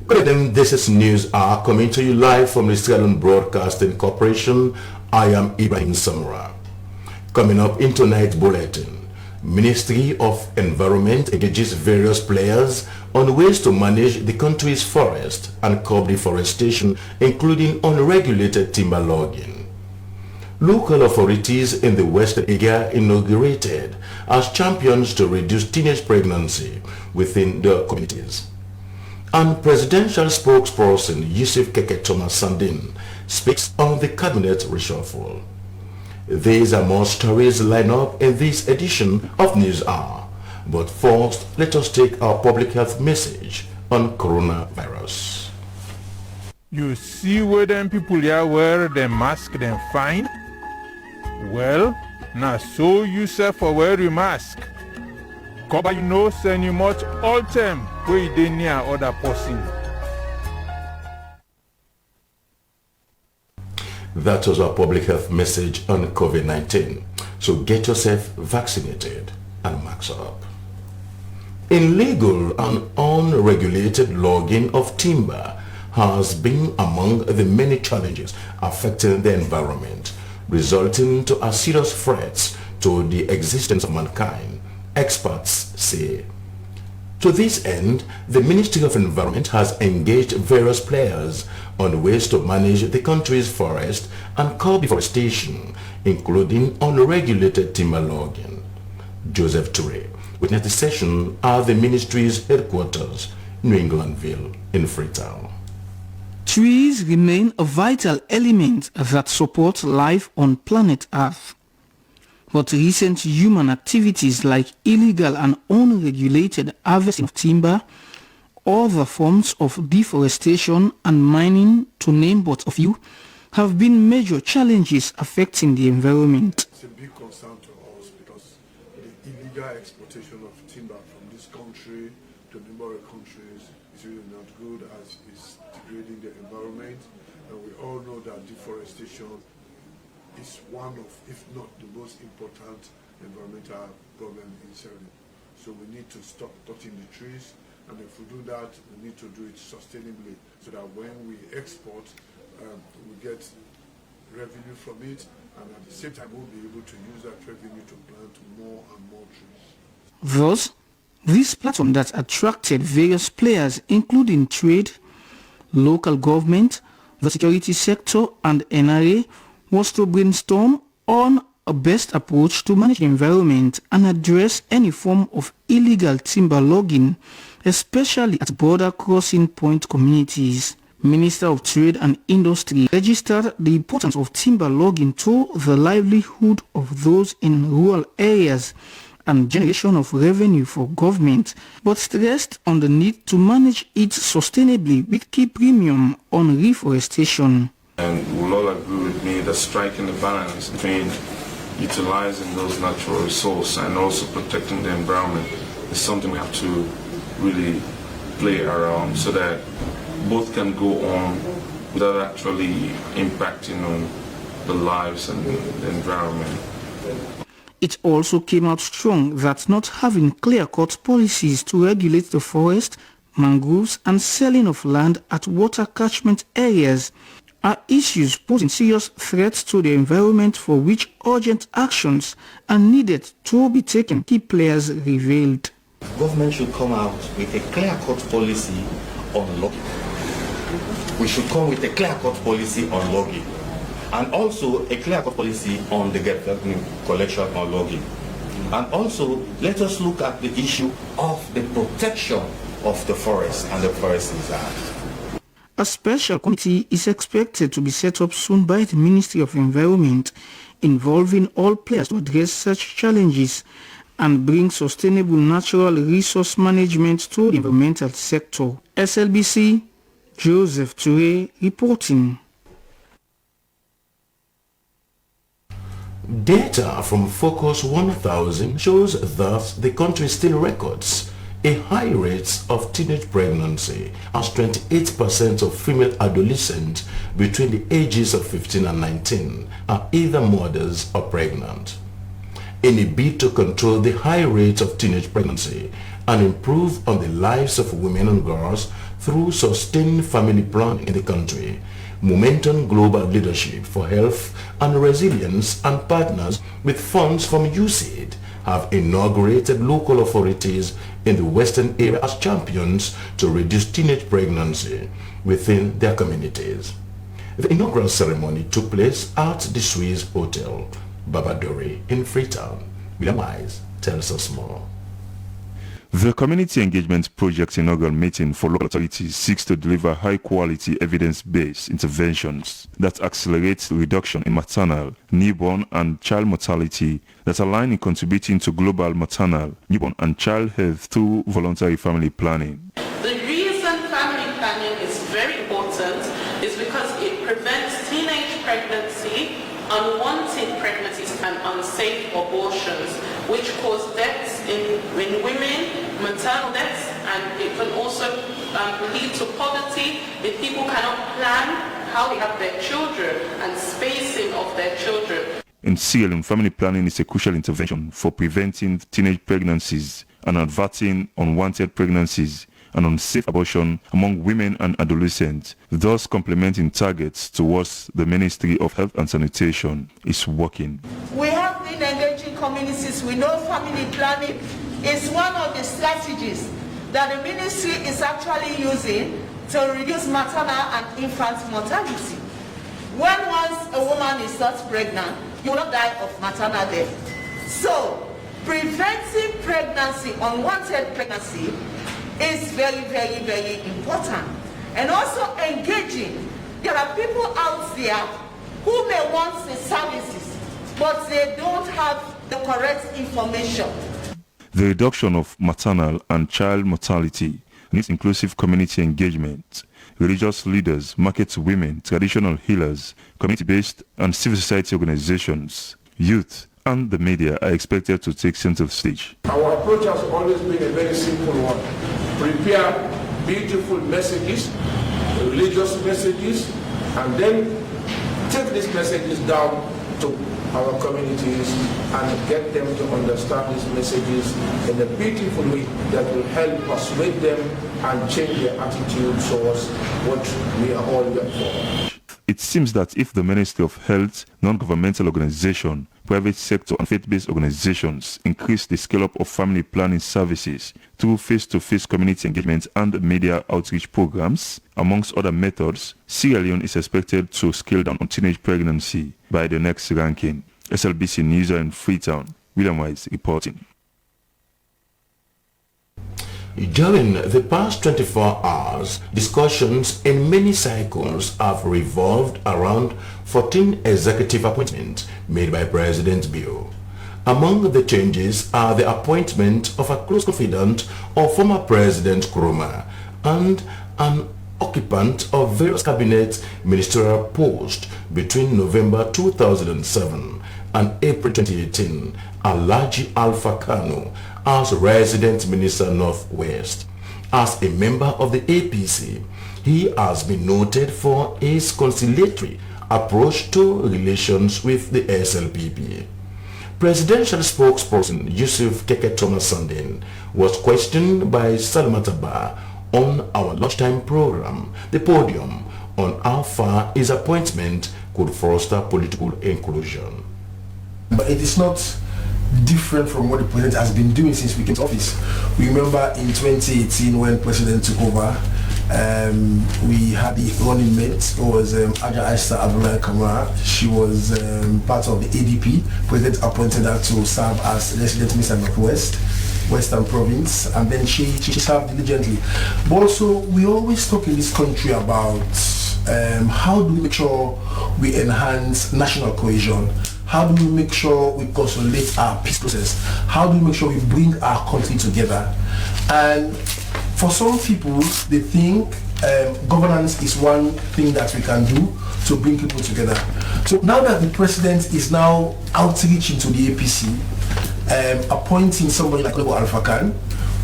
Good evening, this is News Hour coming to you live from the Australian Broadcasting Corporation. I am Ibrahim Samra. Coming up in tonight's bulletin, Ministry of Environment engages various players on ways to manage the country's forest and curb deforestation, including unregulated timber logging. Local authorities in the Western area inaugurated as champions to reduce teenage pregnancy within their communities. And presidential spokesperson Yusuf Keke Thomas Sandin speaks on the cabinet reshuffle. These are more stories lined up in this edition of News Hour. But first, let us take our public health message on coronavirus. You see where them people here wear them mask them fine? Well, now so you say for wear your mask. Cover your nose and you must all time where you dey near other person. That was our public health message on COVID-19. So get yourself vaccinated and mask up. Illegal and unregulated logging of timber has been among the many challenges affecting the environment, resulting to a serious threat to the existence of mankind, experts say. To this end, the Ministry of Environment has engaged various players on ways to manage the country's forest and curb deforestation, including unregulated timber logging. Joseph Toure witnessed the session at the ministry's headquarters, New Englandville, in Freetown. Trees remain a vital element that supports life on planet Earth. But recent human activities like illegal and unregulated harvesting of timber, other forms of deforestation and mining, to name but a few, have been major challenges affecting the environment. It's a big concern to us because the illegal exportation of timber from this country to neighboring countries is really not good, as it's degrading the environment. And we all know that deforestation is one of, if not the most important environmental problem in Sierra. So we need to stop cutting the trees, and if we do that, we need to do it sustainably so that when we export, we get revenue from it, and at the same time we'll be able to use that revenue to plant more and more trees. Thus, this platform that attracted various players including trade, local government, the security sector and NRA was to brainstorm on a best approach to manage the environment and address any form of illegal timber logging, especially at border crossing point communities. Minister of Trade and Industry registered the importance of timber logging to the livelihood of those in rural areas and generation of revenue for government, but stressed on the need to manage it sustainably with key premium on reforestation. And we'll all agree with me that striking the balance between utilizing those natural resources and also protecting the environment is something we have to really play around so that both can go on without actually impacting on the lives and the environment. It also came out strong that not having clear-cut policies to regulate the forest, mangroves and selling of land at water catchment areas are issues posing serious threats to the environment for which urgent actions are needed to be taken, key players revealed. Government should come out with a clear-cut policy on logging. We should come with a clear-cut policy on logging, and also a clear-cut policy on the revenue collection on logging. And also, let us look at the issue of the protection of the forest and the forest reserve. A special committee is expected to be set up soon by the Ministry of Environment, involving all players to address such challenges and bring sustainable natural resource management to the environmental sector. SLBC, Joseph Toure reporting. Data from Focus 1000 shows that the country still records a high rate of teenage pregnancy, as 28% of female adolescents between the ages of 15 and 19 are either mothers or pregnant. In a bid to control the high rate of teenage pregnancy and improve on the lives of women and girls through sustained family planning in the country, Momentum Global Leadership for Health and Resilience and partners with funds from USAID have inaugurated local authorities in the Western area as champions to reduce teenage pregnancy within their communities. The inaugural ceremony took place at the Swiss Hotel, Babadori in Freetown. William Wise tells us more. The Community Engagement Project's inaugural meeting for local authorities seeks to deliver high-quality evidence-based interventions that accelerate reduction in maternal, newborn and child mortality that align in contributing to global maternal, newborn and child health through voluntary family planning. The reason family planning is very important is because it prevents teenage pregnancy, unwanted pregnancies and unsafe abortions, which cause deaths in women, maternal deaths, and it can also lead to poverty if people cannot plan how they have their children and spacing of their children. In Sierra Leone, family planning is a crucial intervention for preventing teenage pregnancies and averting unwanted pregnancies and unsafe abortion among women and adolescents, thus complementing targets towards the Ministry of Health and Sanitation is working. We have been engaging communities. We know family planning is one of the strategies that the ministry is actually using to reduce maternal and infant mortality. When once a woman is not pregnant, you will not die of maternal death. So, preventing pregnancy, unwanted pregnancy, is very, very, very important. And also engaging. There are people out there who may want the services, but they don't have the correct information. The reduction of maternal and child mortality needs inclusive community engagement. Religious leaders, market women, traditional healers, community-based and civil society organizations, youth, and the media are expected to take center stage. Our approach has always been a very simple one. Prepare beautiful messages, religious messages, and then take these messages down to our communities and get them to understand these messages in a beautiful way that will help persuade them and change their attitude towards what we are all here for. It seems that if the Ministry of Health, non-governmental organizations, private sector and faith-based organizations increase the scale-up of family planning services through face-to-face community engagement and media outreach programs, amongst other methods, Sierra Leone is expected to scale down on teenage pregnancy by the next ranking. SLBC News in Freetown, William Wise reporting. During the past 24 hours, discussions in many cycles have revolved around 14 executive appointments made by President Bio. Among the changes are the appointment of a close confidant of former President Nkrumah and an occupant of various cabinet ministerial posts between November 2007 and April 2018, Alhaji Alpha Kano as Resident Minister Northwest. As a member of the APC, he has been noted for his conciliatory approach to relations with the SLPP. Presidential spokesperson Yusuf Keke Thomas Sandin was questioned by Salamata Ba on our lunchtime program, The Podium, on how far his appointment could foster political inclusion. But it is not different from what the president has been doing since we came to office. We remember in 2018 when president took over, we had the running mate, it was Aja Aisha Abdullah Kamara. She was part of the ADP. President appointed her to serve as resident minister Northwest, Western Province, and then she served diligently. But also, we always talk in this country about how do we make sure we enhance national cohesion? How do we make sure we consolidate our peace process? How do we make sure we bring our country together? And for some people, they think governance is one thing that we can do to bring people together. So now that the president is now outreaching to the APC, appointing somebody like Alpha Khan,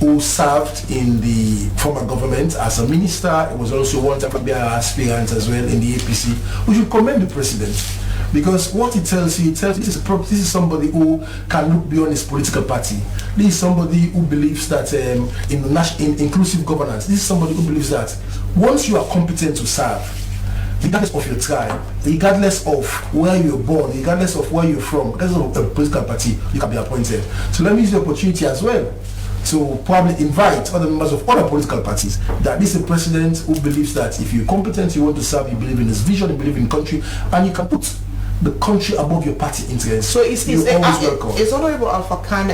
who served in the former government as a minister, it was also one time aspirant as well in the APC, we should commend the president. Because what it tells you, this is somebody who can look beyond his political party. This is somebody who believes that in inclusive governance, this is somebody who believes that once you are competent to serve, regardless of your tribe, regardless of where you're born, regardless of where you're from, regardless of a political party, you can be appointed. So let me use the opportunity as well to probably invite other members of other political parties that this is a president who believes that if you're competent, you want to serve, you believe in his vision, you believe in country, and you can put the country above your party interests. So is Honorable Alpha Khan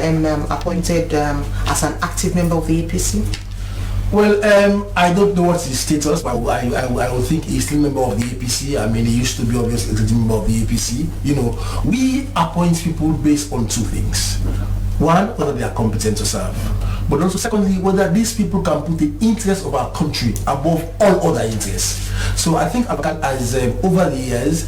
appointed as an active member of the APC? Well, I don't know what's his status, but I would think he's still a member of the APC. I mean, he used to be obviously a member of the APC. You know, we appoint people based on two things. One, whether they are competent to serve. But also, secondly, whether these people can put the interests of our country above all other interests. So I think AFCON has, over the years,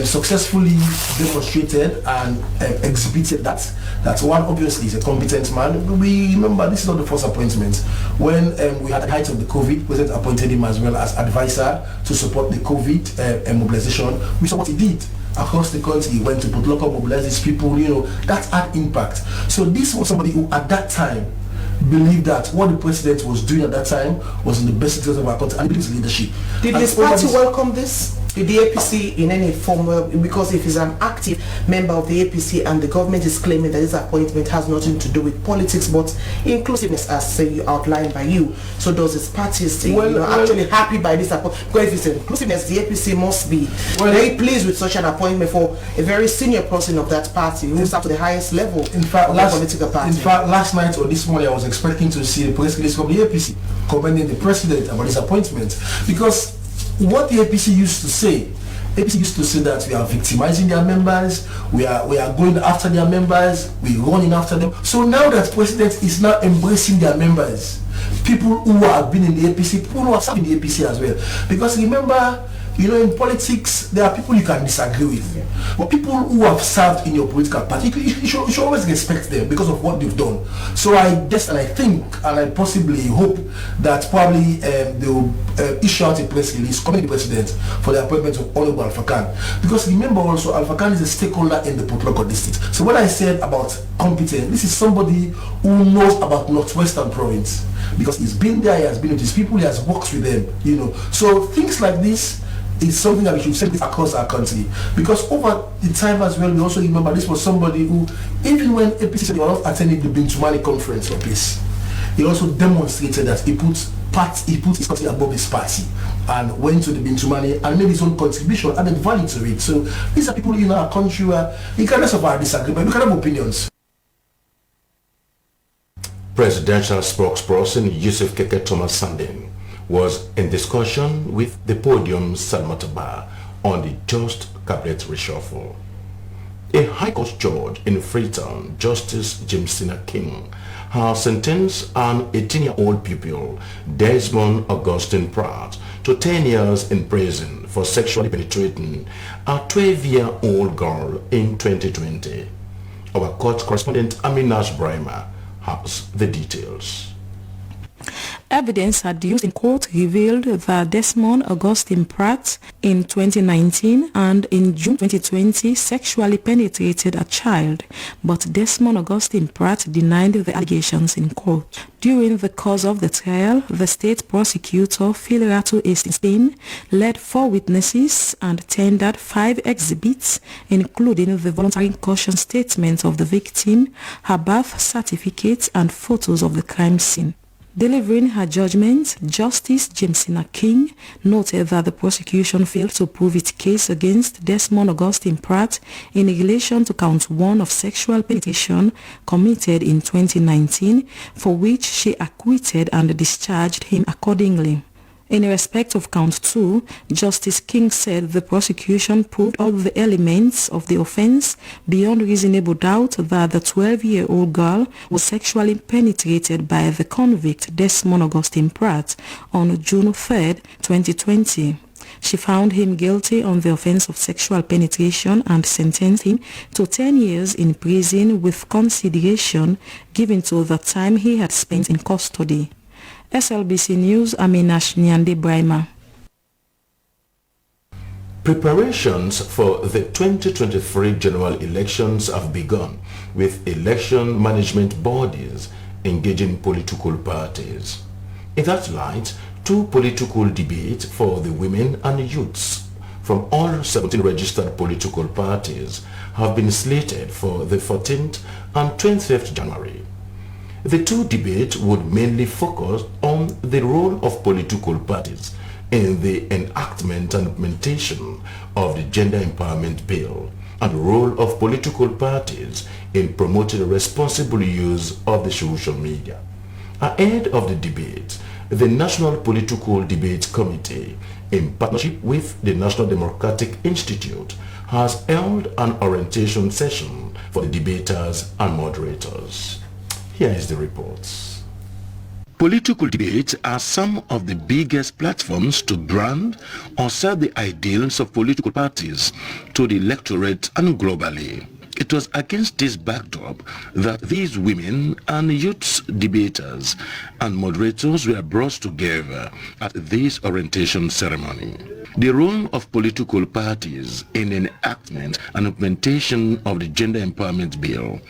successfully demonstrated and exhibited that one obviously is a competent man. We remember this is not the first appointment. When we had the height of the COVID, President appointed him as well as advisor to support the COVID mobilization. We saw what he did. Across the country, he went to put local mobilize these people, you know, that had impact. So this was somebody who at that time believed that what the president was doing at that time was in the best interest of our country and his leadership. Did his party welcome this? Did the APC in any form, because if he's an active member of the APC and the government is claiming that this appointment has nothing to do with politics but inclusiveness as outlined by you, so does his party stay actually happy by this appointment? Because if it's inclusiveness, the APC must be very pleased with such an appointment for a very senior person of that party who moves up to the highest level of the political party. In fact, last night or this morning I was expecting to see the press release from the APC commending the president about his appointment, because what the APC used to say that we are victimizing their members, we are going after their members, we're running after them. So now that president is now embracing their members, people who have been in the APC, people who are serving the APC as well. Because remember, you know, in politics, there are people you can disagree with. But people who have served in your political party, you should always respect them because of what they've done. So I guess, and I think, and I possibly hope that probably they will issue out a press release commending the president for the appointment of Honorable Alpha Khan. Because remember also, Alpha Khan is a stakeholder in the Port district. So when I said about competent, this is somebody who knows about Northwestern Province. Because he's been there, he has been with his people, he has worked with them, you know. So things like this, it's something that we should say across our country, because over the time as well, we also remember this was somebody who, even when APC said they were not attending the Bintumani conference for peace, he also demonstrated that he put his country above his party and went to the Bintumani and made his own contribution, added value to it. So these are people in our country where, regardless of our disagreement, we can have opinions. Presidential spokesperson Yusuf Keke Thomas Sandin was in discussion with the podium Salmataba on the just cabinet reshuffle. A High Court judge in Freetown, Justice Jimsina King, has sentenced an 18-year-old pupil, Desmond Augustine Pratt, to 10 years in prison for sexually penetrating a 12-year-old girl in 2020. Our court correspondent Aminash Brahma has the details. Evidence adduced in court revealed that Desmond Augustine Pratt in 2019 and in June 2020 sexually penetrated a child, but Desmond Augustine Pratt denied the allegations in court. During the course of the trial, the state prosecutor Philerato Estin led 4 witnesses and tendered 5 exhibits, including the voluntary caution statement of the victim, her birth certificate, and photos of the crime scene. Delivering her judgment, Justice Jimsina King noted that the prosecution failed to prove its case against Desmond Augustine Pratt in relation to count 1 of sexual penetration committed in 2019, for which she acquitted and discharged him accordingly. In respect of count 2, Justice King said the prosecution proved all the elements of the offense beyond reasonable doubt that the 12-year-old girl was sexually penetrated by the convict Desmond Augustine Pratt on June 3, 2020. She found him guilty on the offense of sexual penetration and sentenced him to 10 years in prison with consideration given to the time he had spent in custody. SLBC News, Aminash Nyande Brahma. Preparations for the 2023 general elections have begun, with election management bodies engaging political parties. In that light, 2 political debates for the women and youths from all 17 registered political parties have been slated for the 14th and 25th January. The 2 debates would mainly focus on the role of political parties in the enactment and implementation of the Gender Empowerment Bill and the role of political parties in promoting the responsible use of the social media. Ahead of the debate, the National Political Debate Committee, in partnership with the National Democratic Institute, has held an orientation session for the debaters and moderators. Here is the reports. Political debates are some of the biggest platforms to brand or sell the ideals of political parties to the electorate and globally. It was against this backdrop that these women and youth debaters and moderators were brought together at this orientation ceremony. The role of political parties in the enactment and implementation of the Gender Empowerment Bill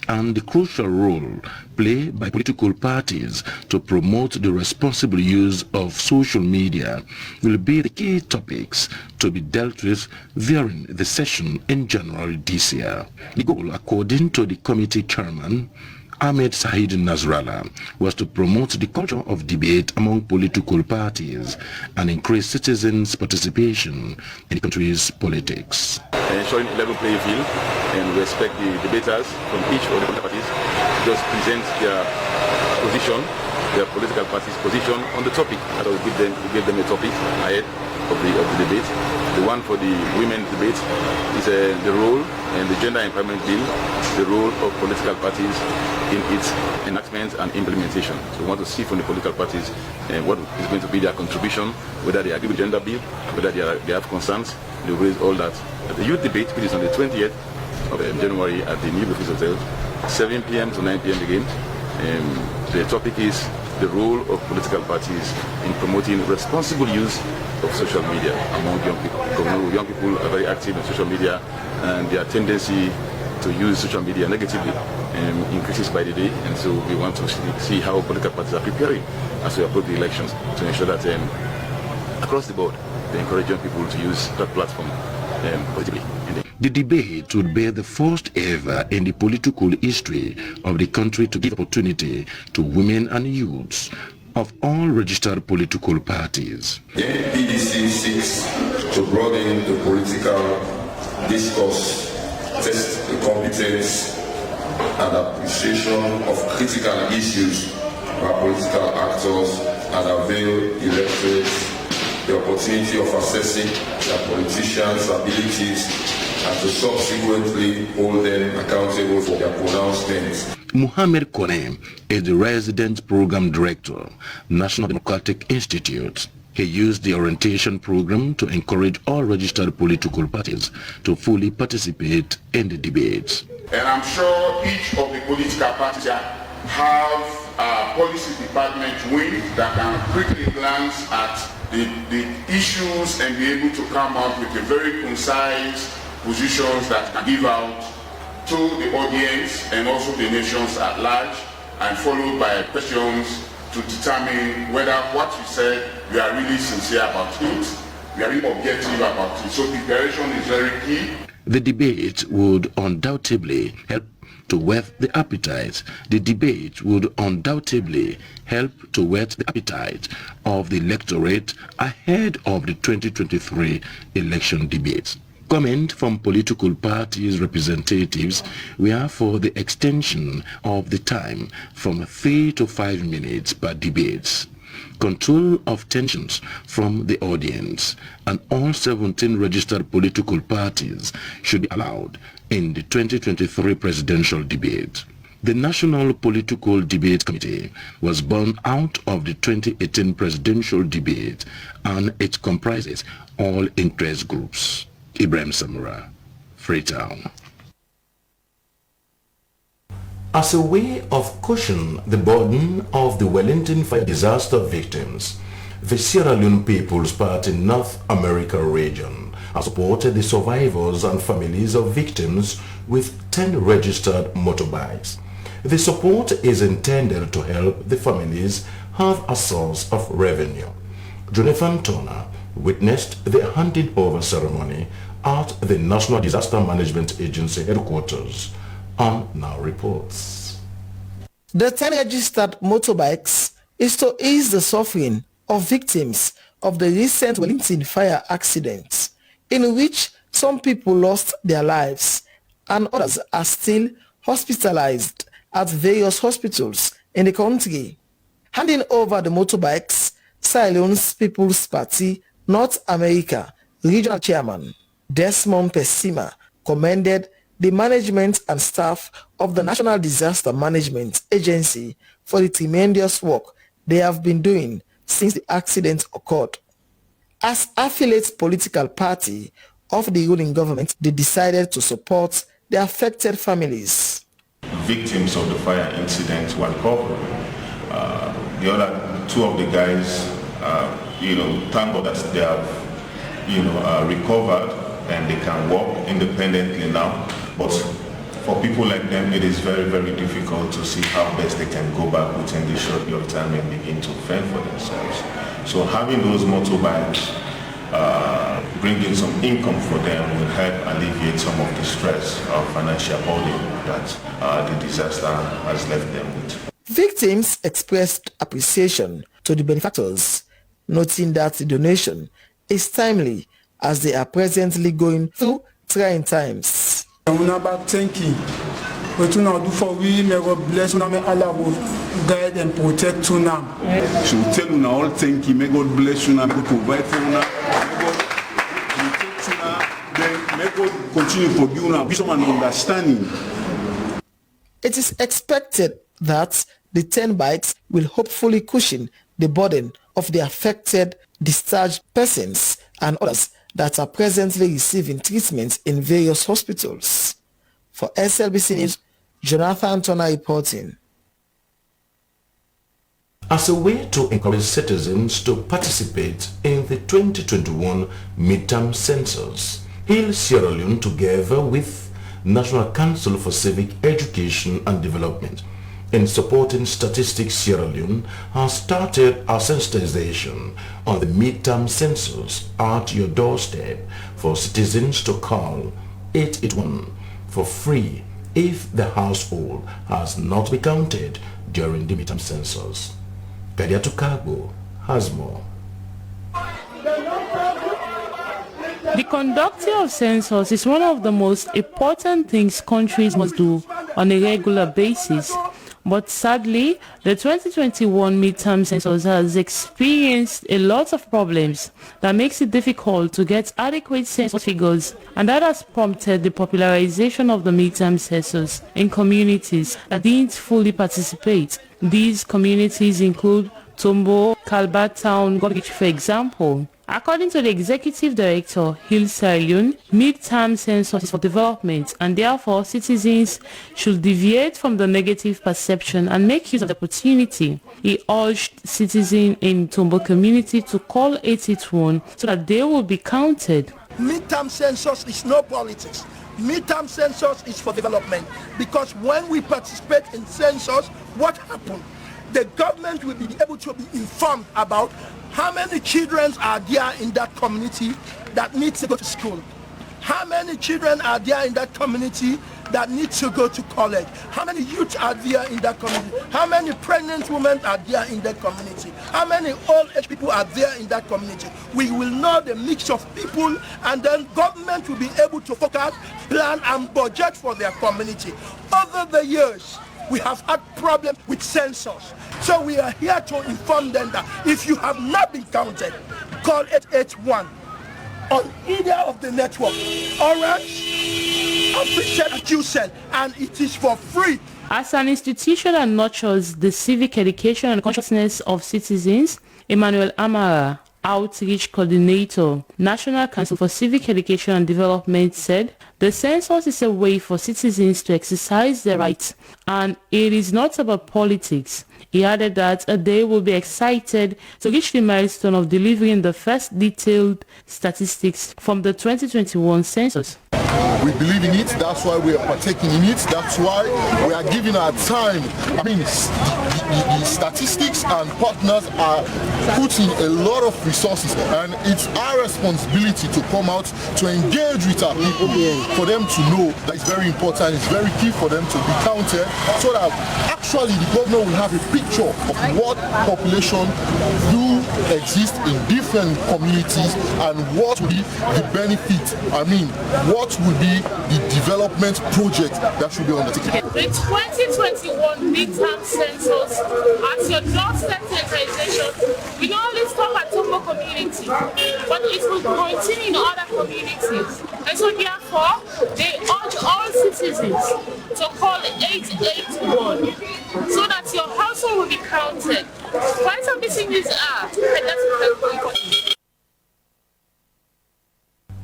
and the crucial role played by political parties to promote the responsible use of social media will be the key topics to be dealt with during the session in January this year. The goal, according to the committee chairman, Ahmed Said Nasrallah, was to promote the culture of debate among political parties and increase citizens' participation in the country's politics. Ensuring a level playing field, and we expect the debaters from each of the political parties to just present their position, their political party's position on the topic. And we give them a topic ahead of the debate. The one for the women's debate is the role and the Gender Empowerment Bill, the role of political parties in its enactment and implementation. So we want to see from the political parties what is going to be their contribution, whether they agree with the gender bill, whether they have concerns, they raise all that. The youth debate, which is on the 20th of January at the New Office Hotel, 7 p.m. to 9 p.m. again. The topic is the role of political parties in promoting responsible use of social media among young people. Because young people are very active in social media, and their tendency to use social media negatively increases by the day, and so we want to see how political parties are preparing as we approach the elections to ensure that across the board they encourage young people to use that platform positively. The debate would be the first ever in the political history of the country to give opportunity to women and youths of all registered political parties. The NPDC seeks to broaden the political discourse, test the competence and appreciation of critical issues by political actors, and avail electorates the opportunity of assessing their politicians' abilities and to subsequently hold them accountable for their pronouncements. Muhammad Kone is the resident program director, National Democratic Institute. He used the orientation program to encourage all registered political parties to fully participate in the debates. And I'm sure each of the political parties have a policy department wing that can quickly glance at the issues and be able to come up with a very concise positions that can give out to the audience and also the nations at large, and followed by questions to determine whether what you said you are really sincere about it, you are really objective about it. So preparation is very key. The debate would undoubtedly help to whet the appetite. The debate would undoubtedly help to whet the appetite of the electorate ahead of the 2023 election debates. Comment from political parties' representatives were for the extension of the time from 3 to 5 minutes per debate. Control of tensions from the audience, and all 17 registered political parties should be allowed in the 2023 presidential debate. The National Political Debate Committee was born out of the 2018 presidential debate, and it comprises all interest groups. Ibrahim Samura, Freetown. As a way of cushioning the burden of the Wellington fire disaster victims, the Sierra Leone People's Party North America region has supported the survivors and families of victims with 10 registered motorbikes. The support is intended to help the families have a source of revenue. Jonathan Turner witnessed the handing over ceremony at the National Disaster Management Agency headquarters and now reports. The 10 registered motorbikes is to ease the suffering of victims of the recent Wellington fire accident, in which some people lost their lives and others are still hospitalized at various hospitals in the country. Handing over the motorbikes, Sierra Leone's People's Party North America Regional Chairman Desmond Pesima commended the management and staff of the National Disaster Management Agency for the tremendous work they have been doing since the accident occurred. As affiliate political party of the ruling government, they decided to support the affected families. Victims of the fire incident were recovering. The other two of the guys, thank God that they have, recovered and they can walk independently now. But for people like them, it is very, very difficult to see how best they can go back within this short period of time and begin to fend for themselves. So having those motorbikes, bringing some income for them will help alleviate some of the stress of financial burden that the disaster has left them with. Victims expressed appreciation to the benefactors, noting that the donation is timely as they are presently going through trying times. Thank you. What you do for we, may God bless you, may Allah guide and protect you now. She will tell you now all thank you, may God bless you now, may God provide for you now, may God protect you now, then may God continue to forgive you now, wisdom and understanding. It is expected that the 10 bikes will hopefully cushion the burden of the affected discharged persons and others that are presently receiving treatment in various hospitals. For SLBC News, Jonathan Turner reporting. As a way to encourage citizens to participate in the 2021 midterm census, Hill Sierra Leone, together with National Council for Civic Education and Development, in supporting Statistics Sierra Leone, has started a sensitization on the midterm census at your doorstep for citizens to call 881 for free if the household has not been counted during the midterm census. Kadiatu Kagbo has more. The conducting of census is one of the most important things countries must do on a regular basis. But sadly, the 2021 midterm census has experienced a lot of problems that makes it difficult to get adequate census figures, and that has prompted the popularization of the midterm census in communities that didn't fully participate. These communities include Tombo, Kalbat Town, Gorgich, for example. According to the Executive Director, Hill Sierra Leone, midterm census is for development, and therefore citizens should deviate from the negative perception and make use of the opportunity. He urged citizens in Tombo community to call 881 so that they will be counted. Midterm census is no politics. Midterm census is for development, because when we participate in census, what happened? The government will be able to be informed about how many children are there in that community that need to go to school. How many children are there in that community that need to go to college? How many youth are there in that community? How many pregnant women are there in that community? How many old age people are there in that community? We will know the mix of people, and then government will be able to focus, plan and budget for their community. Over the years, we have had problems with census. So we are here to inform them that if you have not been counted, call 881 on either of the network, Orange, Africell, and QCell, and it is for free. As an institution that nurtures the civic education and consciousness of citizens, Emmanuel Amara, Outreach Coordinator, National Council for Civic Education and Development, said the census is a way for citizens to exercise their rights and it is not about politics. He added that they will be excited to reach the milestone of delivering the first detailed statistics from the 2021 census. We believe in it, that's why we are partaking in it, that's why we are giving our time. I mean, the statistics and partners are putting a lot of resources, and it's our responsibility to come out to engage with our people, for them to know that it's very important, it's very key for them to be counted, so that actually the government will have a picture of what population do exist in different communities and what will be the benefit, what will be the development project that should be undertaken. The 2021 midterm census as your doorstep sensitization will not only stop at Togo community, but it will continue in other communities. And so therefore, they urge all citizens to call 881 so that your household will be counted. Quite some things are.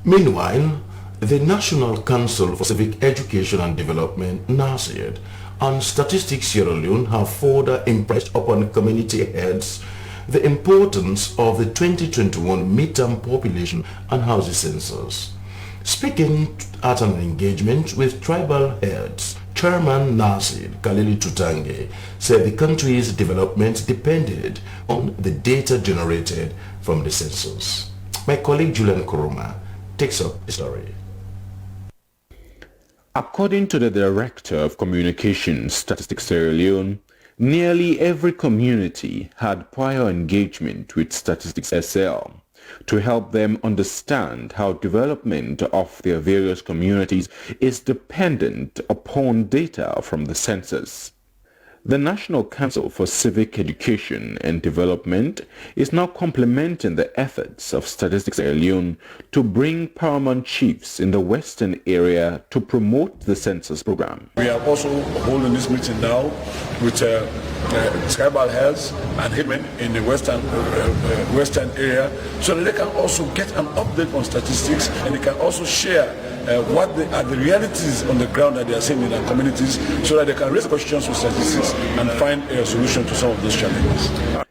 Meanwhile, the National Council for Civic Education and Development, NACID, and Statistics Sierra Leone have further impressed upon community heads the importance of the 2021 midterm population and housing census. Speaking at an engagement with tribal heads, Chairman NACID, Kalili Tutange, said the country's development depended on the data generated from the census. My colleague Julian Kuruma takes up the story. According to the Director of Communications Statistics Sierra Leone, nearly every community had prior engagement with Statistics SL to help them understand how development of their various communities is dependent upon data from the census. The National Council for Civic Education and Development is now complementing the efforts of Statistics Sierra Leone to bring paramount chiefs in the western area to promote the census program. We are also holding this meeting now with tribal heads and hitmen in the western area, so that they can also get an update on statistics, and they can also share what are the realities on the ground that they are seeing in their communities, so that they can raise questions with statistics and find a solution to some of those challenges.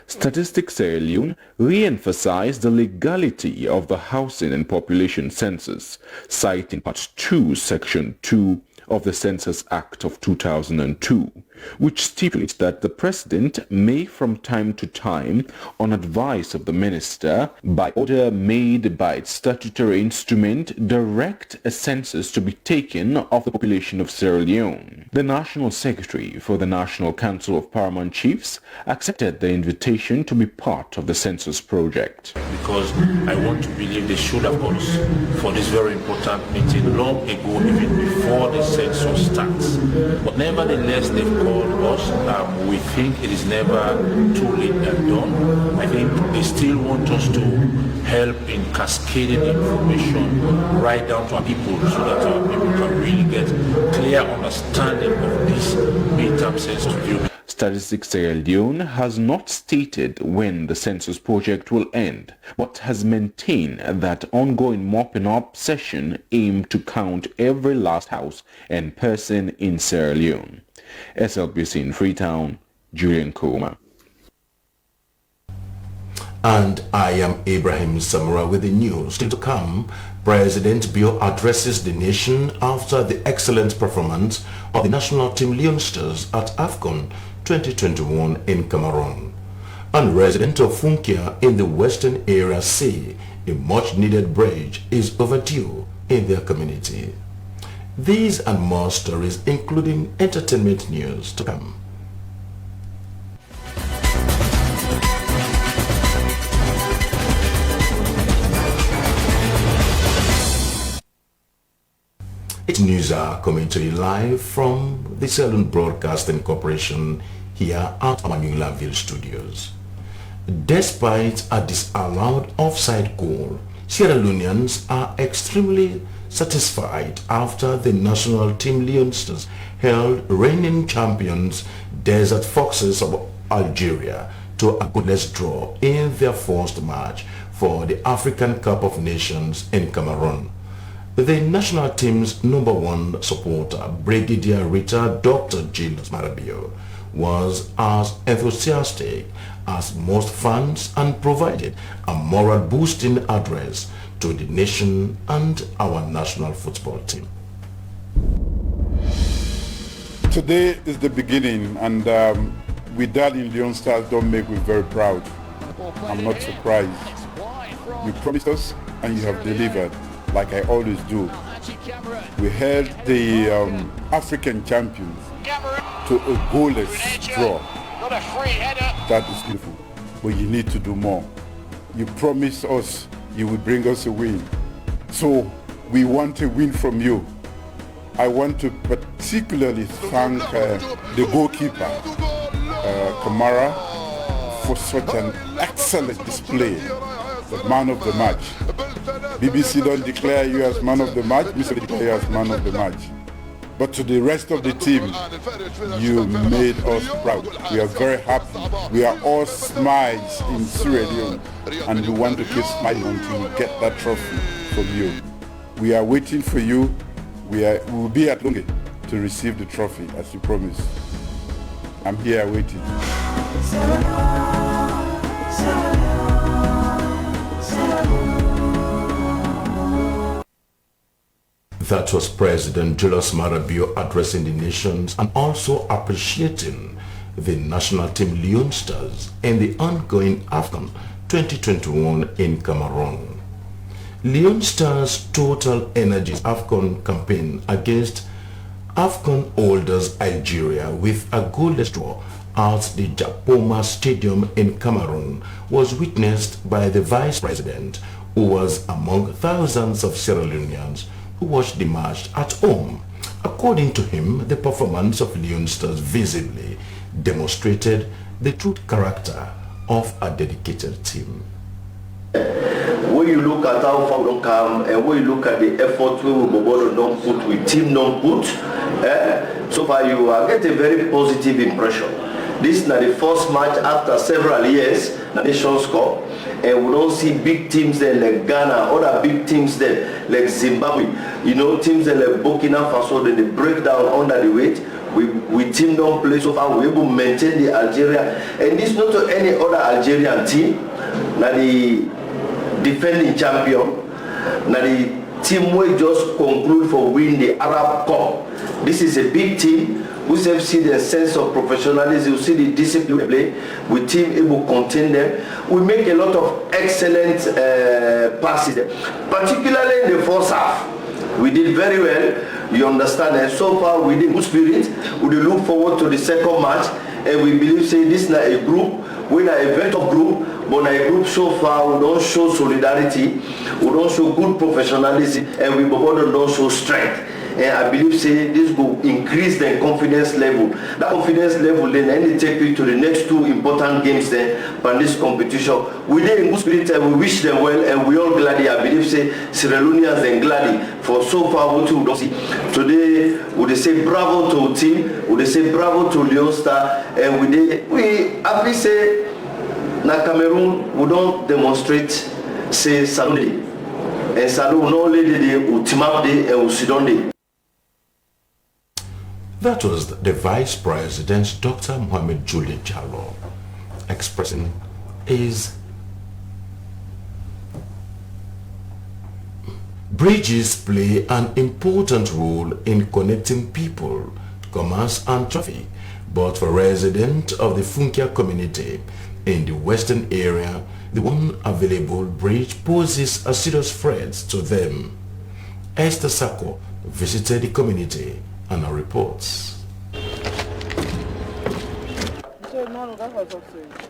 Statistics Sierra Leone re-emphasized the legality of the Housing and Population Census, citing Part 2, Section 2 of the Census Act of 2002, which stipulates that the President may from time to time, on advice of the Minister, by order made by its statutory instrument, direct a census to be taken of the population of Sierra Leone. The National Secretary for the National Council of Paramount Chiefs accepted the invitation to be part of the census project. Because I want to believe they should have called us for this very important meeting long ago, even before the census starts. But nevertheless, they've called us. We think it is never too late and done. I think they still want us to help in cascading the information right down to our people, so that our people can really get clear understanding of this midterm census review. Statistics Sierra Leone has not stated when the census project will end, but has maintained that ongoing mopping up session aimed to count every last house and person in Sierra Leone. SLBC in Freetown, Julian Kuma. And I am Ibrahim Samura with the news. Still to come, President Bio addresses the nation after the excellent performance of the national team Leonsters at AFCON 2021 in Cameroon. And residents of Funkia in the western area say a much-needed bridge is overdue in their community. These and more stories, including entertainment news, to come. Its news are coming to you live from the Sierra Leone Broadcasting Corporation here at Amanuelaville Studios. Despite a disallowed offside goal, Sierra Leoneans are extremely satisfied after the national team Leonsters held reigning champions Desert Foxes of Algeria to a goalless draw in their first match for the African Cup of Nations in Cameroon. The national team's number one supporter, Brigadier Rita Dr. Julius Marabio, was as enthusiastic as most fans and provided a moral-boosting address to the nation and our national football team. Today is the beginning, and with that in Leon Stars don't make me very proud. I'm not surprised. You promised us and you have delivered, like I always do. We held the African champions to a goalless draw. That is beautiful, but you need to do more. You promised us you would bring us a win, so we want a win from you. I want to particularly thank the goalkeeper, Kamara, for such an excellent display, the man of the match. BBC don't declare you as man of the match, Mr. declare you as man of the match. But to the rest of the team, you made us proud. We are very happy. We are all smiles in Sierra Leone, and we want to keep smiling until we get that trophy from you. We are waiting for you. We will be at Lunge to receive the trophy as you promised. I'm here waiting. That was President Julius Marabio addressing the nations and also appreciating the national team Leon Stars in the ongoing AFCON 2021 in Cameroon. Leon Stars' Total Energies AFCON campaign against AFCON holders Algeria with a goalless draw at the Japoma Stadium in Cameroon was witnessed by the Vice President, who was among thousands of Sierra Leoneans who watched the match at home. According to him, the performance of Leon Stars visibly demonstrated the true character of a dedicated team. When you look at how far we don't come, and when you look at the effort we don't put, we team don't put, so far you get a very positive impression. This is not the first match after several years, the Nations Cup, and we don't see big teams there like Ghana, other big teams there like Zimbabwe, teams there like Burkina Faso, then they break down under the weight. We team don't play so far, we're able to maintain the Algeria, and this not to any other Algerian team, now the defending champion, now the team will just conclude for win the Arab Cup. This is a big team. We have seen the sense of professionalism, you see the discipline we play, we team able to contain them. We make a lot of excellent passes, particularly in the first half. We did very well, you understand, and so far we did good spirit. We look forward to the second match, and we believe say this is not a group, we're not a very top group, but a group so far we don't show solidarity, we don't show good professionalism, and we don't show strength. And I believe say this will increase the confidence level. That confidence level then only take you to the next two important games then from this competition. We did in good spirit and we wish them well, and we all glad. I believe say Sierra Leoneans and glad for so far what we don't see. Today we say bravo to the team, we say bravo to Leon Star, and we happy say na Cameroon we don't demonstrate say Sunday. And Sunday we not only the ultimate day and we sit on day. That was the Vice President, Dr. Mohamed Juliet Jallo, expressing his bridges play an important role in connecting people, commerce and traffic, but for residents of the Funkia community in the western area, the one available bridge poses a serious threat to them. Esther Sako visited the community and our reports.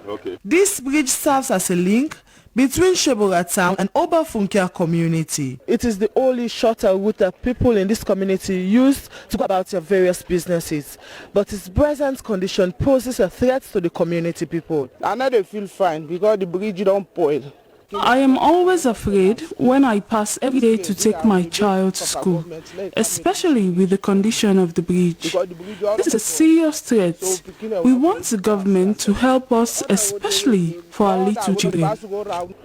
Okay. This bridge serves as a link between Shebora town and Oba Funkia community. It is the only shorter route that people in this community use to go about their various businesses. But its present condition poses a threat to the community people. I know they feel fine because the bridge don't spoil. I am always afraid when I pass every day to take my child to school, especially with the condition of the bridge. This is a serious threat. We want the government to help us, especially for our little children.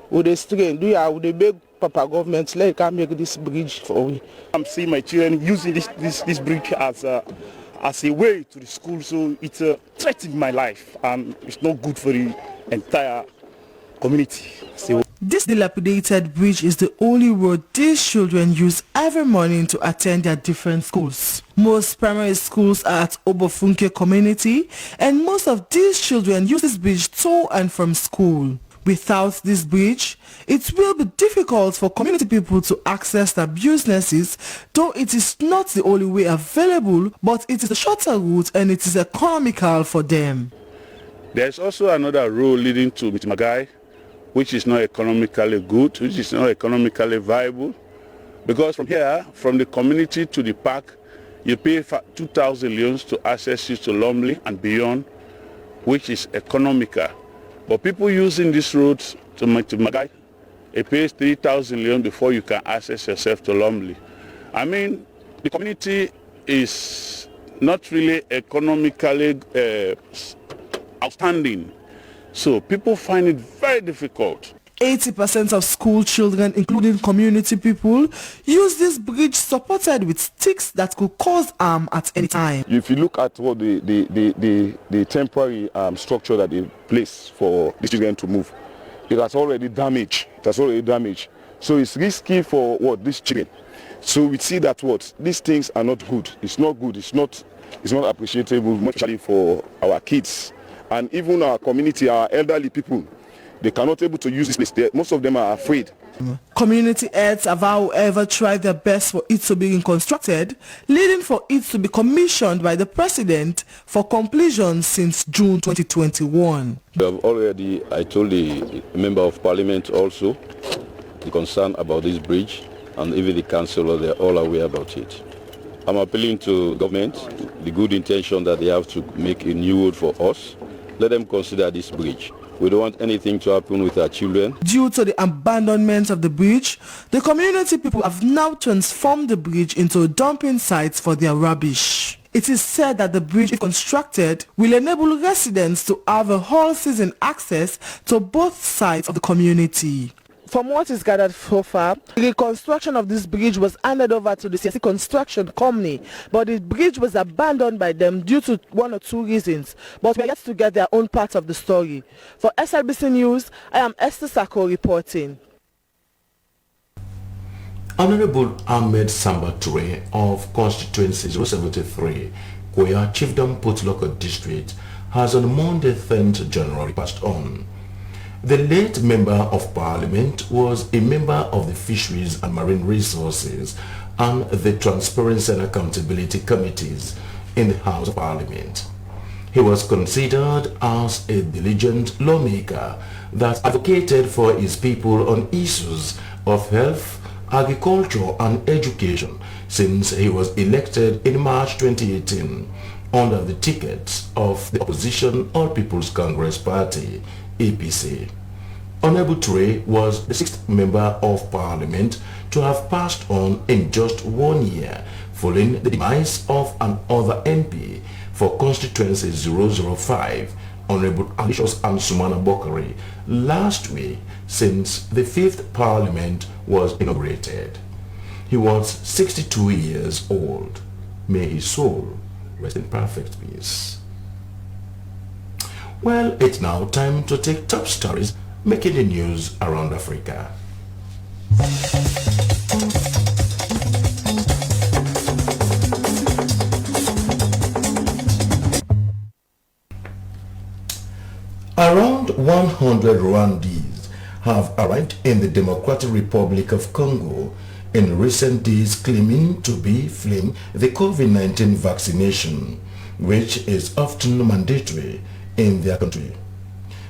With the strain, the big Papa government, like can make this bridge for me. I'm seeing my children using this bridge as a way to the school, so it's a threat in my life, and it's not good for the entire community. So this dilapidated bridge is the only road these children use every morning to attend their different schools. Most primary schools are at Obofunke community, and most of these children use this bridge to and from school. Without this bridge, it will be difficult for community people to access their businesses, though it is not the only way available, but it is a shorter route and it is economical for them. There's also another road leading to Mitmagai, which is not economically good, which is not economically viable, because from here, from the community to the park, you pay 2,000 leons to access you to Lumley and beyond, which is economical. But people using this road to Magai, it pays 3,000 leon before you can access yourself to Lumley. I mean, the community is not really economically outstanding, so people find it very difficult. 80% of school children, including community people, use this bridge supported with sticks that could cause harm at any time. If you look at what the temporary structure that they place for the children to move, it has already damaged. So it's risky for these children. So we see that these things are not good. It's not good. It's not appreciable, especially for our kids and even our community, our elderly people. They cannot able to use this place. Most of them are afraid. Community heads have however tried their best for it to be reconstructed, leading for it to be commissioned by the president for completion since June 2021. I told the member of parliament also the concern about this bridge, and even the councillor, they're all aware about it. I'm appealing to government, the good intention that they have to make a new road for us. Let them consider this bridge. We don't want anything to happen with our children. Due to the abandonment of the bridge, the community people have now transformed the bridge into a dumping site for their rubbish. It is said that the bridge, if constructed, will enable residents to have a all-season access to both sides of the community. From what is gathered so far, the reconstruction of this bridge was handed over to the Census construction company, but the bridge was abandoned by them due to one or two reasons. But we are yet to get their own part of the story. For SLBC News, I am Esther Sako reporting. Honorable Ahmed Samba Toure of Constituency 073, Koya Chiefdom Potloko District, has on Monday 10th January passed on. The late Member of Parliament was a member of the Fisheries and Marine Resources and the Transparency and Accountability Committees in the House of Parliament. He was considered as a diligent lawmaker that advocated for his people on issues of health, agriculture and education since he was elected in March 2018 under the ticket of the opposition All People's Congress Party, APC. Honorable Toure was the 6th Member of Parliament to have passed on in just 1 year following the demise of another MP for Constituency 005, Honorable Alicious Ansumana Bokari, last week since the 5th Parliament was inaugurated. He was 62 years old. May his soul rest in perfect peace. Well, it's now time to take top stories making the news around Africa. Around 100 Rwandese have arrived in the Democratic Republic of Congo in recent days claiming to be fleeing the COVID-19 vaccination, which is often mandatory in their country.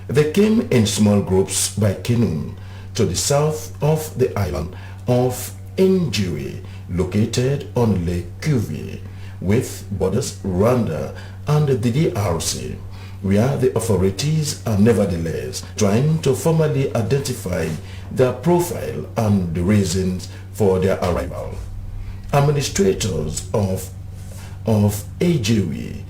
They came in small groups by canoe to the south of the island of Njiri, located on Lake Kivu, with borders Rwanda and the DRC. where the authorities are nevertheless trying to formally identify their profile and the reasons for their arrival. Administrators of Ajewi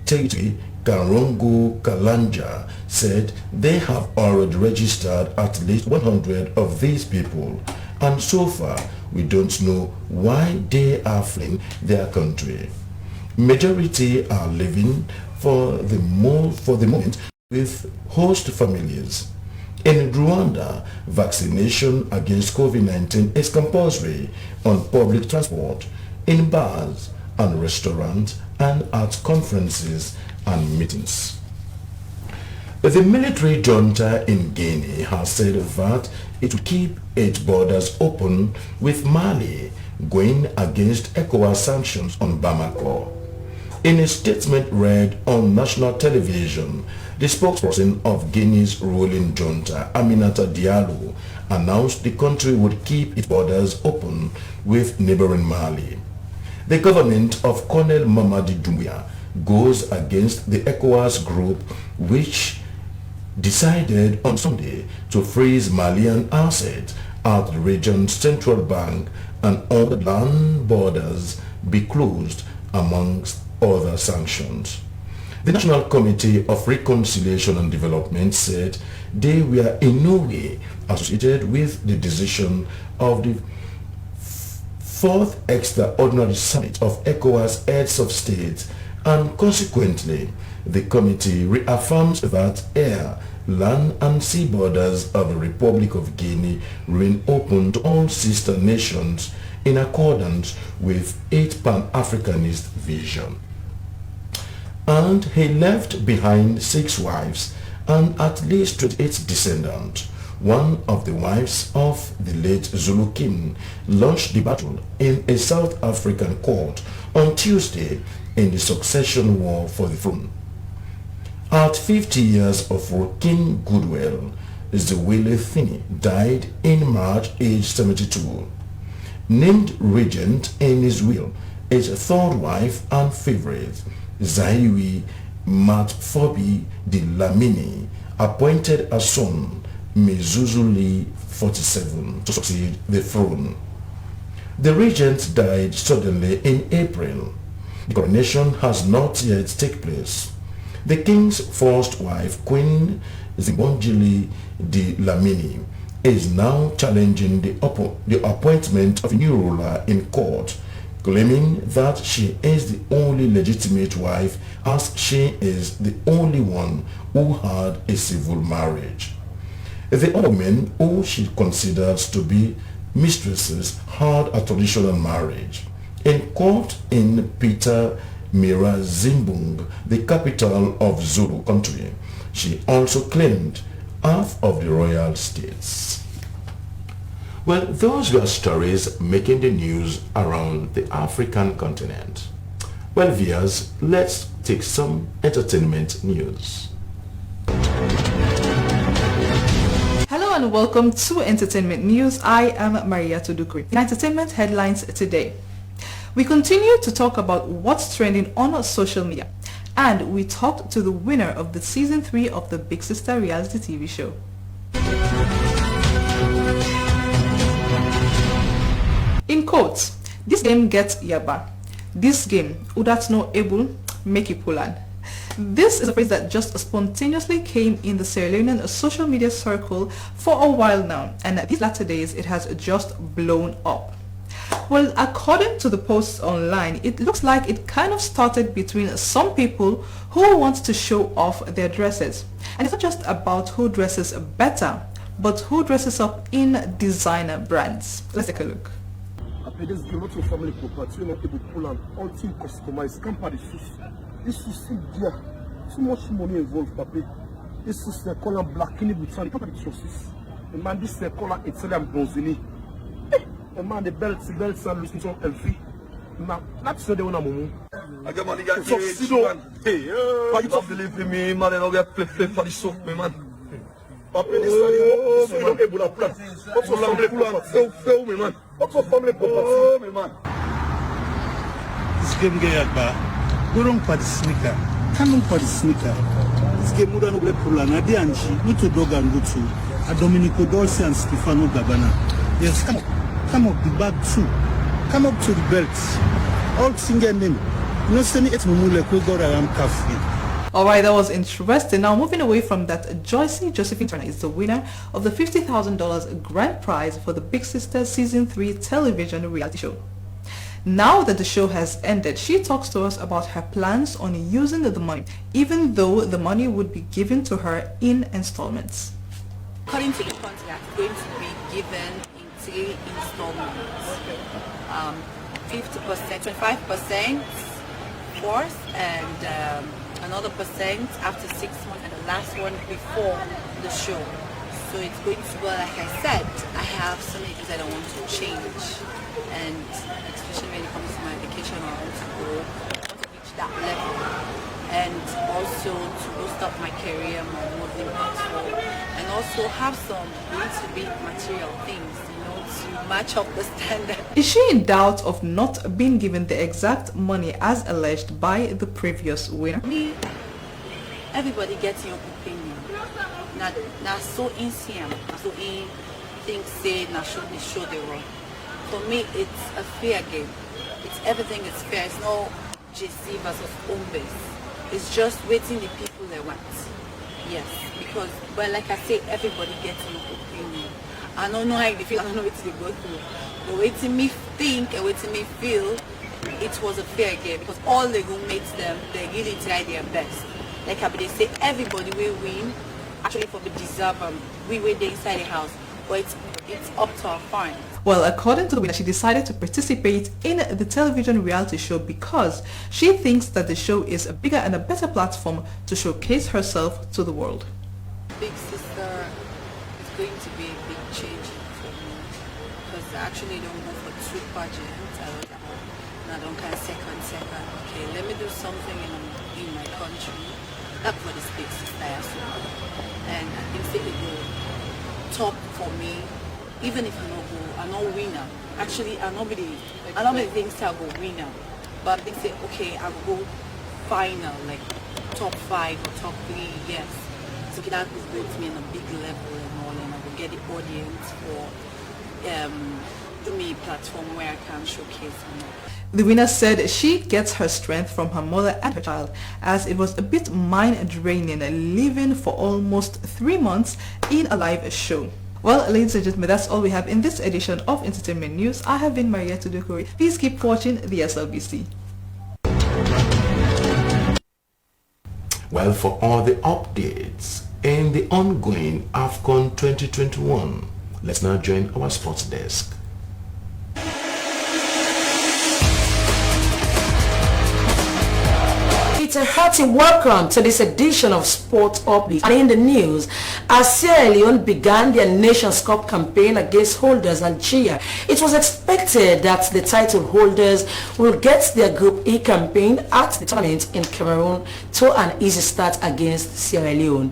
territory, Karongo Kalanja, said they have already registered at least 100 of these people, and so far we don't know why they are fleeing their country. Majority are living for the moment with host families. In Rwanda, vaccination against COVID-19 is compulsory on public transport, in bars and restaurants, and at conferences and meetings. The military junta in Guinea has said that it will keep its borders open with Mali, going against ECOWAS sanctions on Bamako. In a statement read on national television, the spokesperson of Guinea's ruling junta, Aminata Diallo, announced the country would keep its borders open with neighboring Mali. The government of Colonel Mamadi Doumbouya goes against the ECOWAS group, which decided on Sunday to freeze Malian assets at the region's central bank and all the land borders be closed, amongst other sanctions. The National Committee of Reconciliation and Development said they were in no way associated with the decision of the fourth extraordinary summit of ECOWAS heads of state, and consequently the committee reaffirms that air, land and sea borders of the Republic of Guinea remain open to all sister nations in accordance with its Pan-Africanist vision. And he left behind 6 wives and at least 28 descendants. One of the wives of the late Zulu king launched the battle in a South African court on Tuesday in the succession war for the throne. At 50 years of working goodwill, Ziwele Fini died in March, aged 72. Named regent in his will, his third wife and favorite, Zaiwi Matfobi de Lamini, appointed a son, Mezuzuli 47, to succeed the throne. The regent died suddenly in April. The coronation has not yet taken place. The king's first wife, Queen Zimbongili de Lamini, is now challenging the appointment of a new ruler in court, claiming that she is the only legitimate wife, as she is the only one who had a civil marriage. The other women who she considers to be mistresses had a traditional marriage. In court in Peter Mira Zimbung, the capital of Zulu country, she also claimed half of the royal states. Well, those were stories making the news around the African continent. Well, viewers, let's take some entertainment news. Hello and welcome to Entertainment News. I am Maria Tudukri. In entertainment headlines today, we continue to talk about what's trending on social media, and we talked to the winner of the season 3 of the Big Sister reality TV show. In quotes, this game gets yaba. This game, udat no able, make it pulan. This is a phrase that just spontaneously came in the Sierra Leonean social media circle for a while now, and these latter days it has just blown up. Well, according to the posts online, it looks like it kind of started between some people who want to show off their dresses. And it's not just about who dresses better, but who dresses up in designer brands. Let's take a look. There's a lot of family property, not able to pull on all team customized company. This is there. Too much money involved, papi. This is the color black in it with some company choices. The man, this is the color Italian bronzini. The man, the belts are looking so healthy. Now, that's the one I'm I got money, guys. Hey, why you don't believe me, man? I don't get play for the soap, man. Papi, this is the one able to plan. What's your family property? Fail me, man. What's your family property? Man. This game, Gayakba. Go wrong for the sneaker. Come on for the sneaker. This game would not be Pulana, Dianchi, Nuto Dogan Gutu, Domenico Dolce and Stefano Gabbana. Yes, come up the back too. Come up to the belts. All single name. No sending it Mumule Kugor Aram Cafe. Alright, that was interesting. Now moving away from that, Josephine Turner is the winner of the $50,000 grand prize for the Big Sister Season 3 television reality show. Now that the show has ended, she talks to us about her plans on using the money, even though the money would be given to her in installments. According to the contract, it's going to be given in 3 installments. 50%, 25% first, and another percent after 6 months, and the last one before the show. So it's going to, well, like I said, I have so many things that I want to change, and especially when it comes to my education, I want to reach that level, and also to boost up my career, my modeling platform, and also have some need-to-be material things, to match up the standard. Is she in doubt of not being given the exact money as alleged by the previous winner? Me, everybody gets your opinion. Not so insane, so in things say, not should be sure they wrong. For me, it's a fair game. It's everything is fair. It's no JC versus home base. It's just waiting the people they want. Yes, because, well, like I say, everybody gets your opinion. I don't know how they feel, I don't know what they go through. But waiting me think and waiting me feel, it was a fair game, because all the roommates them, they really tried their best. Like they say, everybody will win. Actually, for the deserve, we were there inside the house, but it's up to our fine. Well, according to the winner, she decided to participate in the television reality show because she thinks that the show is a bigger and a better platform to showcase herself to the world. Big Sister is going to be a big change for me, because I actually don't go for 2 pageants. I don't kind of second. Okay, let me do something in my country. That's for the Big Sister I assume. And I think it will top for me, even if I'm not winner. Actually, I'm not really things I'll go winner, but they say okay, I'll go final, like top 5 or top 3. Yes, so that is going to me on a big level and all, and I will get the audience for me platform where I can showcase more. The winner said she gets her strength from her mother and her child, as it was a bit mind-draining living for almost 3 months in a live show. Well, ladies and gentlemen, that's all we have in this edition of Entertainment News. I have been Maria Tudukuri. Please keep watching the SLBC. Well, for all the updates and the ongoing AFCON 2021, let's now join our sports desk. It's a hearty welcome to this edition of Sport Update. And in the news, as Sierra Leone began their Nations Cup campaign against holders Algeria, it was expected that the title holders will get their Group E campaign at the tournament in Cameroon to an easy start against Sierra Leone.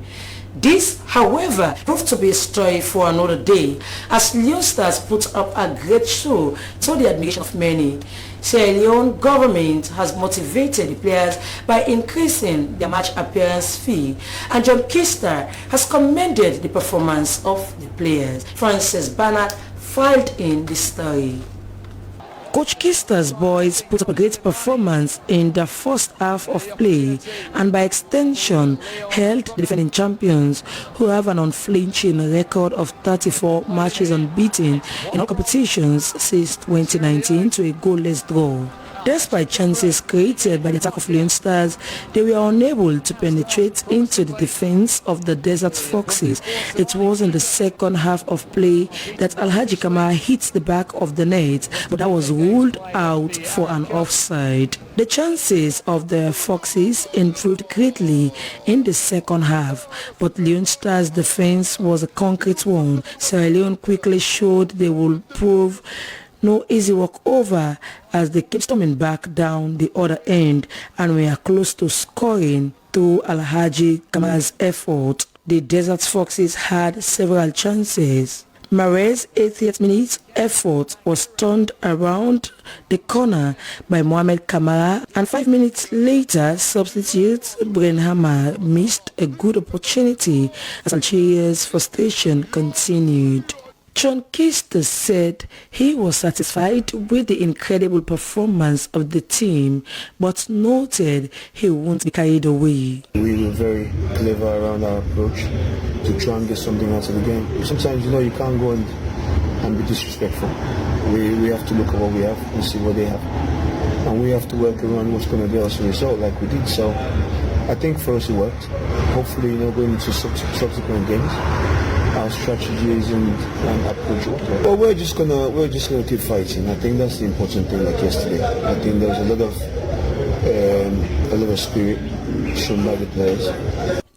This, however, proved to be a story for another day, as Leone Stars put up a great show to the admiration of many. Sierra Leone government has motivated the players by increasing their match appearance fee, and John Kister has commended the performance of the players. Francis Bernard filed in the story. Coach Kister's boys put up a great performance in the first half of play and by extension held the defending champions, who have an unflinching record of 34 matches unbeaten in all competitions since 2019 to a goalless draw. Despite chances created by the attack of Leone Stars, they were unable to penetrate into the defense of the Desert Foxes. It was in the second half of play that Alhaji Kamara hit the back of the net, but that was ruled out for an offside. The chances of the Foxes improved greatly in the second half, but Leone Stars' defense was a concrete one. Sierra Leone quickly showed they would prove no easy walkover as they kept storming back down the other end and were close to scoring through Alhaji Kamara's effort. The Desert Foxes had several chances. Mares' 80th minute effort was turned around the corner by Mohamed Kamara, and 5 minutes later, substitute Brenhammer missed a good opportunity as Algeria's frustration continued. John Kista said he was satisfied with the incredible performance of the team, but noted he won't be carried away. We were very clever around our approach to try and get something out of the game. Sometimes, you can't go and be disrespectful. We have to look at what we have and see what they have. And we have to work around what's going to get us a result like we did. So I think for us it worked. Hopefully, going into subsequent games, our strategies and approach. Well, we're just gonna keep fighting. I think that's the important thing. Like yesterday, I think there's a lot of spirit shown by the players.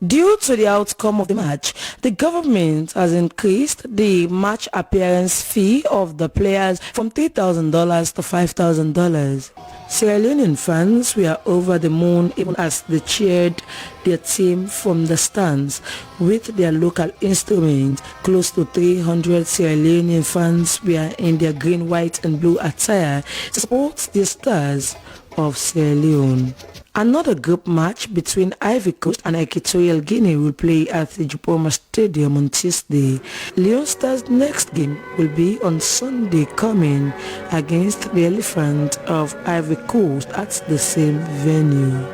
Due to the outcome of the match, the government has increased the match appearance fee of the players from $3,000 to $5,000. Sierra Leonean fans were over the moon even as they cheered their team from the stands with their local instruments. Close to 300 Sierra Leonean fans were in their green, white and blue attire to support the stars of Sierra Leone. Another group match between Ivory Coast and Equatorial Guinea will play at the Jupoma Stadium on Tuesday. Leon Stars' next game will be on Sunday coming against the Elephant of Ivory Coast at the same venue.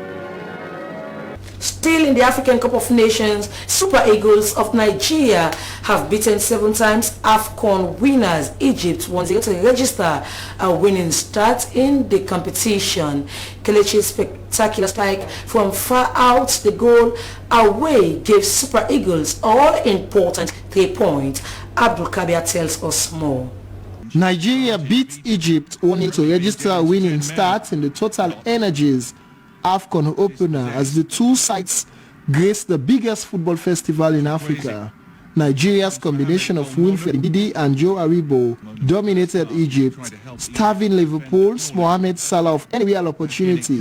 Still in the African Cup of Nations, Super Eagles of Nigeria have beaten 7 times AFCON winners Egypt 1-0 to register a winning start in the competition. Kelechi's spectacular strike from far out the goal away gave Super Eagles all-important 3 points. Abdul Kabir tells us more. Nigeria beat Egypt 1-0 to register a winning start in the Total Energies AFCON opener as the two sides graced the biggest football festival in Africa. Nigeria's combination of Wilfred Ndidi and Joe Aribo dominated Egypt, starving Liverpool's Mohamed Salah of any real opportunity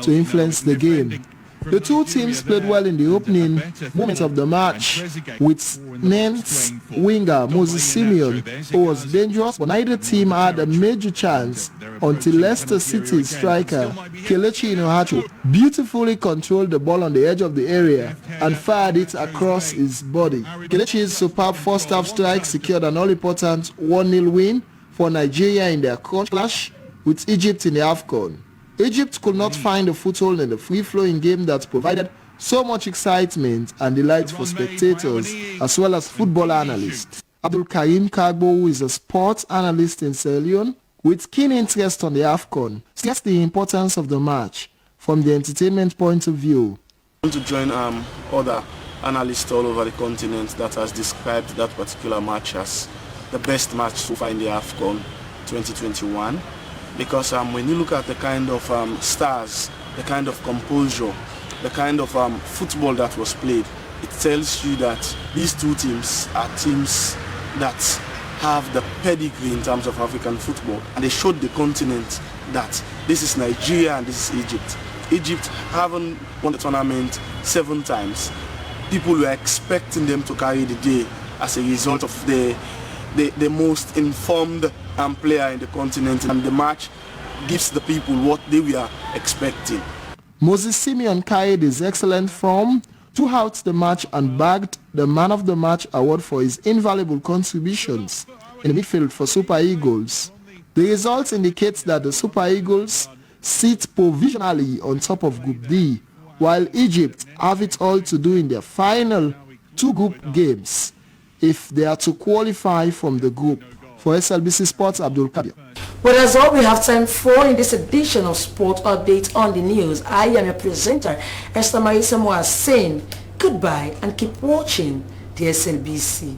to influence the game. The two teams played well in the opening moments of the match, with Nantes winger Moses Simeon, who was dangerous, but neither team had a major chance until Leicester City striker Kelechi Iheanacho beautifully controlled the ball on the edge of the area and fired it across his body. Kelechi's superb first-half strike secured an all-important 1-0 win for Nigeria in their clash with Egypt in the AFCON. Egypt could not find a foothold in the free-flowing game that provided so much excitement and delight for spectators as well as football analysts. Abdul Karim Kagbo, who is a sports analyst in Sierra Leone with keen interest on the AFCON, stressed the importance of the match from the entertainment point of view. I want to join other analysts all over the continent that has described that particular match as the best match so far in the AFCON 2021. Because when you look at the kind of stars, the kind of composure, the kind of football that was played, it tells you that these two teams are teams that have the pedigree in terms of African football. And they showed the continent that this is Nigeria and this is Egypt. Egypt haven't won the tournament 7 times. People were expecting them to carry the day as a result of the most informed player in the continent, and the match gives the people what they were expecting. Moses Simeon carried his excellent form throughout the match and bagged the Man of the Match award for his invaluable contributions in the midfield for Super Eagles. The results indicate that the Super Eagles sit provisionally on top of Group D, while Egypt have it all to do in their final 2 group games if they are to qualify from the group. For SLBC Sports, Abdul Kabir. Well, that's all we have time for in this edition of Sport Update on the News. I am your presenter, Esther Marisa Moa, saying goodbye and keep watching the SLBC.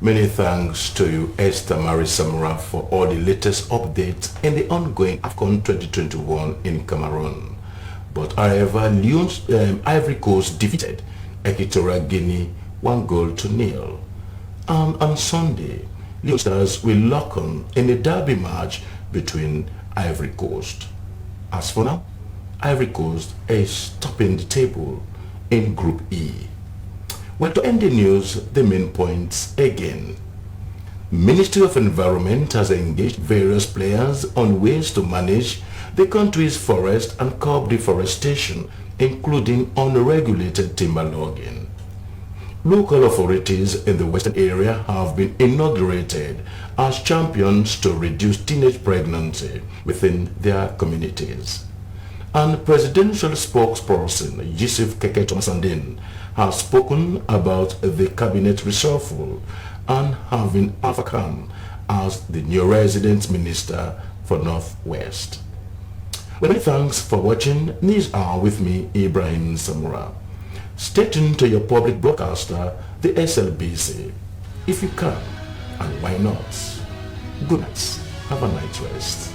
Many thanks to you, Esther Marisa Moa, for all the latest updates in the ongoing AFCON 2021 in Cameroon. But however, Ivory Coast defeated Equatorial Guinea 1-0. And on Sunday, Leon Stars will lock on in a derby match between Ivory Coast. As for now, Ivory Coast is topping the table in Group E. Well, to end the news, the main points again. Ministry of Environment has engaged various players on ways to manage the country's forest and curb deforestation, including unregulated timber logging. Local authorities in the western area have been inaugurated as champions to reduce teenage pregnancy within their communities. And presidential spokesperson Yusuf Keke has spoken about the cabinet reshuffle and having AFCON as the new resident minister for Northwest. Well, many thanks for watching. News Hour with me, Ibrahim Samura. Stay tuned to your public broadcaster, the SLBC, if you can, and why not. Good night. Have a night rest.